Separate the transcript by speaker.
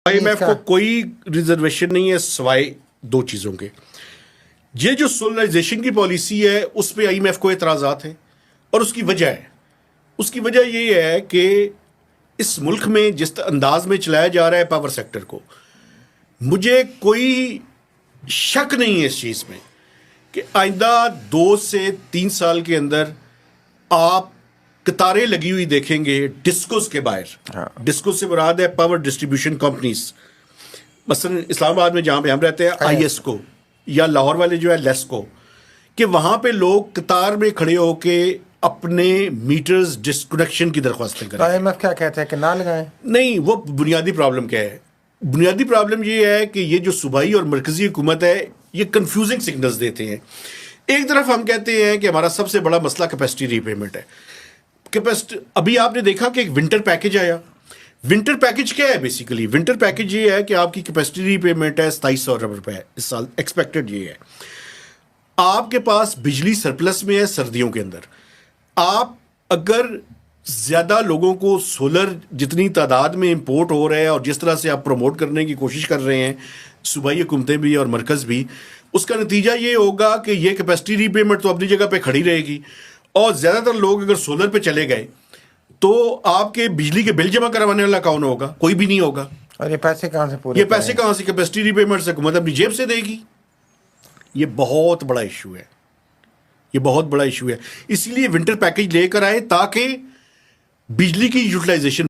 Speaker 1: I am F کو کوئی reservation نہیں ہے سوائے دو چیزوں کے. یہ جو سولرائزیشن کی پالیسی ہے اس پہ آئی ایم ایف کو اعتراضات ہیں اور اس کی وجہ ہے. اس کی وجہ یہ ہے کہ اس ملک میں جس انداز میں چلایا جا رہا ہے پاور سیکٹر کو، مجھے کوئی شک نہیں ہے اس چیز میں کہ آئندہ 2 سے 3 سال کے اندر آپ قطاریں لگی ہوئی دیکھیں گے ڈسکوز کے باہر. ڈسکوز سے مراد ہے پاور ڈسٹریبیوشن کمپنیز. مثلا اسلام آباد میں جہاں پہ ہم رہتے ہیں آئی ایس کو، یا لاہور والے جو ہے لیس کو، کہ وہاں پہ لوگ قطار میں کھڑے ہو کے اپنے میٹرز ڈسکنیکشن کی درخواستیں کریں.
Speaker 2: آئی ایم ایف کیا کہتے ہیں کہ نہ لگائیں؟
Speaker 1: نہیں، وہ بنیادی پرابلم کیا ہے؟ بنیادی پرابلم یہ ہے کہ یہ جو صوبائی اور مرکزی حکومت ہے یہ کنفیوزنگ سگنلز دیتے ہیں. ایک طرف ہم کہتے ہیں کہ ہمارا سب سے بڑا مسئلہ کیپیسٹی ری پیمنٹ ہے. ابھی آپ نے دیکھا کہ ایک ونٹر پیکج آیا. ونٹر پیکج کیا ہے؟ بیسیکلی ونٹر پیکج یہ ہے کہ آپ کی کیپیسٹی ری پیمنٹ ہے 2700 ارب روپے اس سال ایکسپیکٹڈ. یہ ہے آپ کے پاس بجلی سرپلس میں ہے سردیوں کے اندر. آپ اگر زیادہ لوگوں کو سولر جتنی تعداد میں امپورٹ ہو رہا ہے اور جس طرح سے آپ پروموٹ کرنے کی کوشش کر رہے ہیں صوبائی حکومتیں بھی اور مرکز بھی، اس کا نتیجہ یہ ہوگا کہ یہ کیپیسٹی ری پیمنٹ تو اپنی جگہ پہ کھڑی رہے گی، اور زیادہ تر لوگ اگر سولر پہ چلے گئے تو آپ کے بجلی کے بل جمع کروانے والا کون ہوگا؟ کوئی بھی نہیں ہوگا.
Speaker 2: اور یہ پیسے کہاں سے پورے؟
Speaker 1: یہ پیسے کہاں سے؟ کیپیسٹی ری پیمنٹ سے حکومت اپنی جیب سے دے گی. یہ بہت بڑا ایشو ہے، یہ بہت بڑا ایشو ہے. اسی لیے ونٹر پیکج لے کر آئے تاکہ بجلی کی یوٹیلائزیشن